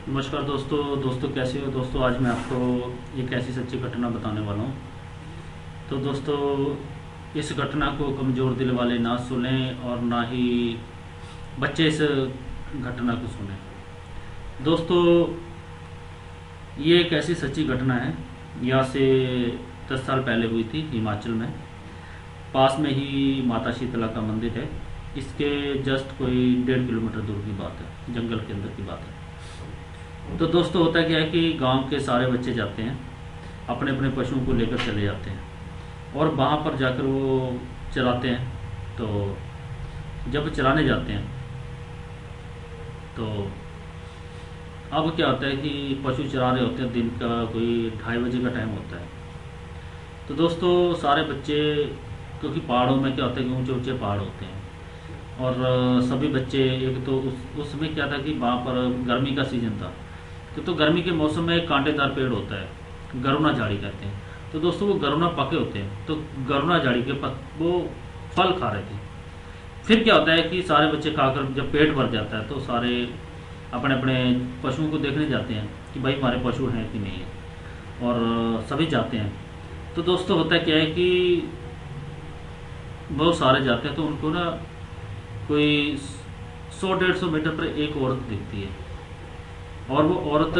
नमस्कार दोस्तों कैसे हो दोस्तों। आज मैं आपको एक ऐसी सच्ची घटना बताने वाला हूँ। तो दोस्तों, इस घटना को कमज़ोर दिल वाले ना सुने और ना ही बच्चे इस घटना को सुने। दोस्तों, ये एक ऐसी सच्ची घटना है। यहाँ से 10 साल पहले हुई थी हिमाचल में। पास में ही माता शीतला का मंदिर है। इसके जस्ट कोई 1.5 किलोमीटर दूर की बात है, जंगल के अंदर की बात है। तो दोस्तों, होता क्या है कि गांव के सारे बच्चे जाते हैं, अपने अपने पशुओं को लेकर चले जाते हैं और वहाँ पर जाकर वो चराते हैं। तो जब चराने जाते हैं तो अब क्या होता है कि पशु चरा रहे होते हैं, दिन का कोई 2:30 बजे का टाइम होता है। तो दोस्तों, सारे बच्चे, क्योंकि पहाड़ों में क्या होता है कि ऊंचे ऊंचे पहाड़ होते हैं और सभी बच्चे, एक तो उसमें क्या था कि वहाँ पर गर्मी का सीजन था। तो गर्मी के मौसम में एक कांटेदार पेड़ होता है, गरुना झाड़ी कहते हैं। तो दोस्तों, वो गरुना पके होते हैं, तो गरुना झाड़ी के वो फल खा रहे थे। फिर क्या होता है कि सारे बच्चे खाकर जब पेट भर जाता है तो सारे अपने अपने पशुओं को देखने जाते हैं कि भाई हमारे पशु हैं कि नहीं है, और सभी जाते हैं। तो दोस्तों, होता क्या है कि बहुत सारे जाते हैं तो उनको ना कोई 100-150 मीटर पर एक औरत दिखती है और वो औरत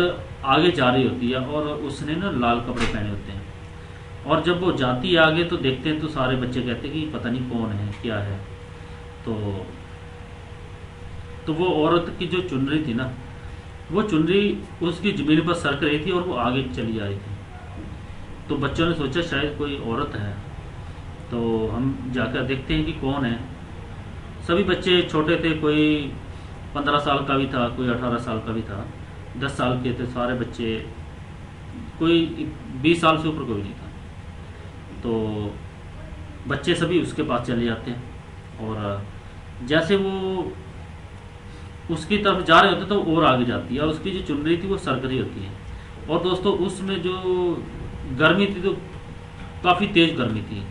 आगे जा रही होती है और उसने ना लाल कपड़े पहने होते हैं। और जब वो जाती है आगे तो देखते हैं तो सारे बच्चे कहते हैं कि पता नहीं कौन है, क्या है। तो वो औरत की जो चुनरी थी ना, वो चुनरी उसकी जमीन पर सरक रही थी और वो आगे चली जा रही थी। तो बच्चों ने सोचा शायद कोई औरत है, तो हम जाकर देखते हैं कि कौन है। सभी बच्चे छोटे थे, कोई 15 साल का भी था, कोई 18 साल का भी था, 10 साल के थे सारे बच्चे, कोई 20 साल से ऊपर कोई नहीं था। तो बच्चे सभी उसके पास चले जाते हैं और जैसे वो उसकी तरफ जा रहे होते तो और आगे जाती है और उसकी जो चुनरी थी वो सरक रही होती है। और दोस्तों, उसमें जो गर्मी थी तो काफ़ी तेज गर्मी थी।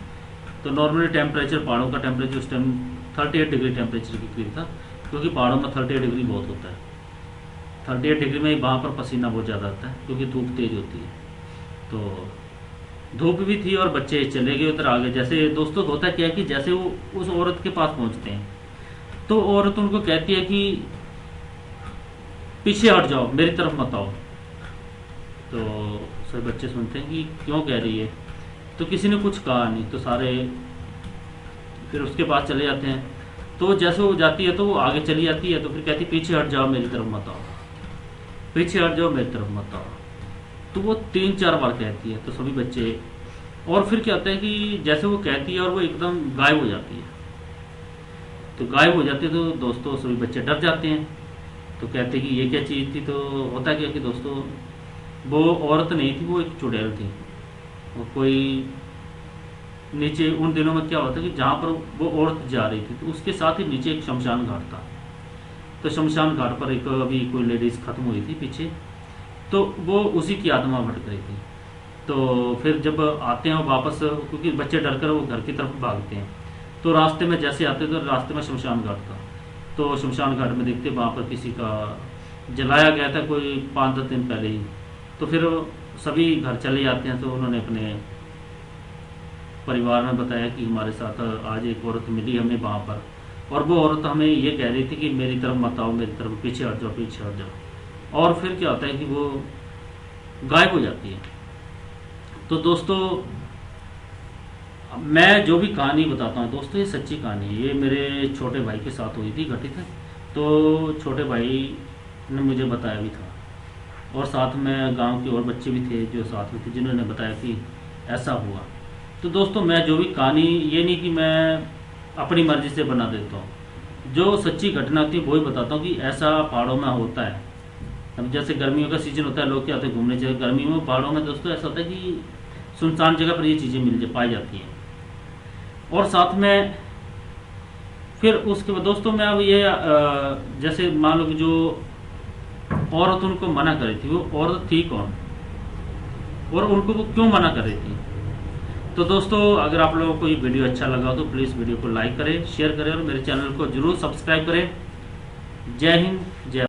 तो नॉर्मली टेम्परेचर, पहाड़ों का टेम्परेचर उस टाइम 38 डिग्री टेम्परेचर के करीब था, क्योंकि पहाड़ों में 38 डिग्री बहुत होता है। 38 डिग्री में वहाँ पर पसीना बहुत ज़्यादा आता है क्योंकि धूप तेज होती है। तो धूप भी थी और बच्चे चले गए उधर आगे। जैसे दोस्तों, होता क्या है कि जैसे वो उस औरत के पास पहुँचते हैं तो औरत उनको कहती है कि पीछे हट जाओ, मेरी तरफ मत आओ। तो सभी बच्चे सुनते हैं कि क्यों कह रही है, तो किसी ने कुछ कहा नहीं, तो सारे फिर उसके पास चले जाते हैं। तो जैसे वो जाती है तो वो आगे चली जाती है, तो फिर कहती पीछे हट जाओ, मेरी तरफ मत आओ, पीछे हट जाओ, मेरी तरफ मत आओ। तो वो 3-4 बार कहती है। तो सभी बच्चे, और फिर क्या होता है कि जैसे वो कहती है और वो एकदम गायब हो जाती है। तो गायब हो जाती है तो दोस्तों सभी बच्चे डर जाते हैं। तो कहते हैं कि ये क्या चीज़ थी। तो होता क्या कि दोस्तों, वो औरत नहीं थी, वो एक चुड़ैल थी। वो कोई नीचे, उन दिनों में क्या होता है कि जहाँ पर वो औरत जा रही थी तो उसके साथ ही नीचे एक शमशान घाट था। तो शमशान घाट पर एक अभी कोई लेडीज खत्म हुई थी पीछे, तो वो उसी की आत्मा भटक रही थी। तो फिर जब आते हैं वो वापस, क्योंकि बच्चे डर कर वो घर की तरफ भागते हैं, तो रास्ते में जैसे आते तो रास्ते में शमशान घाट था। तो शमशान घाट में देखते वहाँ पर किसी का जलाया गया था कोई 5-10 दिन पहले ही। तो फिर सभी घर चले जाते हैं। तो उन्होंने अपने परिवार में बताया कि हमारे साथ आज एक औरत मिली हमें वहाँ पर, और वो औरत हमें ये कह रही थी कि मेरी तरफ मत आओ, मेरी तरफ पीछे हट जाओ, पीछे हट जाओ। और फिर क्या होता है कि वो गायब हो जाती है। तो दोस्तों, मैं जो भी कहानी बताता हूँ दोस्तों, ये सच्ची कहानी है। ये मेरे छोटे भाई के साथ हुई थी, घटित है। तो छोटे भाई ने मुझे बताया भी था, और साथ में गांव के और बच्चे भी थे जो साथ में थे, जिन्होंने बताया कि ऐसा हुआ। तो दोस्तों, मैं जो भी कहानी, ये नहीं कि मैं अपनी मर्जी से बना देता हूँ, जो सच्ची घटना थी वही बताता हूँ कि ऐसा पहाड़ों में होता है। अब जैसे गर्मियों का सीजन होता है, लोग क्या होते हैं घूमने चाहिए गर्मी में पहाड़ों में। दोस्तों, ऐसा होता है कि सुनसान जगह पर ये चीज़ें पाई जाती हैं। और साथ में फिर उसके बाद दोस्तों, मैं अब ये जैसे मान लो कि जो औरत उनको मना कर रही थी, वो औरत थी कौन और उनको वो क्यों मना कर रही थी। तो दोस्तों, अगर आप लोगों को ये वीडियो अच्छा लगा हो तो प्लीज़ वीडियो को लाइक करें, शेयर करें और मेरे चैनल को जरूर सब्सक्राइब करें। जय हिंद, जय